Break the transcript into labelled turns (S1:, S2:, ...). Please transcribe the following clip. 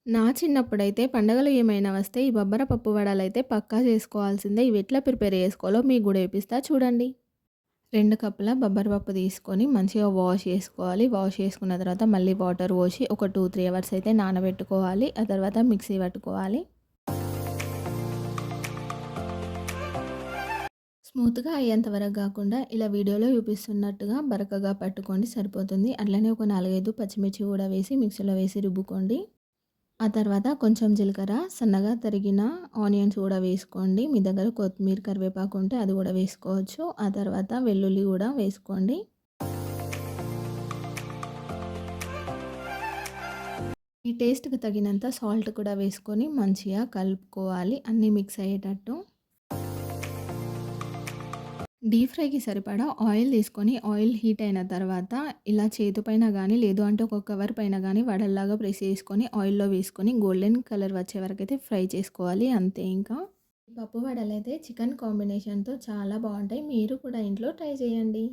S1: నా చిన్నప్పుడైతే పండగలు ఏమైనా వస్తే ఈ బొబ్బర పప్పు వడలైతే పక్కా చేసుకోవాల్సిందే. ఇవి ఎట్లా ప్రిపేర్ చేసుకోవాలో మీకు గూడా చూపిస్తా చూడండి. 2 కప్పుల బొబ్బర పప్పు తీసుకొని మంచిగా వాష్ చేసుకోవాలి. వాష్ చేసుకున్న తర్వాత మళ్ళీ వాటర్ పోసి ఒక 2, 3 అవర్స్ అయితే నానబెట్టుకోవాలి. ఆ తర్వాత మిక్సీ పట్టుకోవాలి. స్మూత్‌గా అయ్యేంత వరకు గాకుండా ఇలా వీడియోలో చూపిస్తున్నట్టుగా బరకగా పట్టుకోండి సరిపోతుంది. అట్లనే ఒక 4, 5 పచ్చిమిర్చి కూడా వేసి మిక్సీలో వేసి రుబ్బుకోండి. ఆ తర్వాత కొంచెం జీలకర్ర, సన్నగా తరిగిన ఆనియన్స్ కూడా వేసుకోండి. మీ దగ్గర కొత్తిమీర, కరివేపాకు ఉంటే అది కూడా వేసుకోవచ్చు. ఆ తర్వాత వెల్లుల్లి కూడా వేసుకోండి. ఈ టేస్ట్‌కి తగినంత సాల్ట్ కూడా వేసుకొని మంచిగా కలుపుకోవాలి. అన్నీ మిక్స్ అయ్యేటట్టు. డీప్ ఫ్రైకి సరిపడా ఆయిల్ తీసుకొని ఆయిల్ హీట్ అయిన తర్వాత ఇలా చేతి పైన గానీ, లేదు అంటే ఒక కవర్ పైన గానీ వడల్లాగా ప్రెస్ చేసుకొని ఆయిల్‌లో వేసుకొని గోల్డెన్ కలర్ వచ్చే వరకైతే ఫ్రై చేసుకోవాలి. అంతే ఇంకా. ఈ పప్పు వడలైతే చికెన్ కాంబినేషన్‌తో చాలా బావుంటాయి. మీరు కూడా ఇంట్లో ట్రై చేయండి.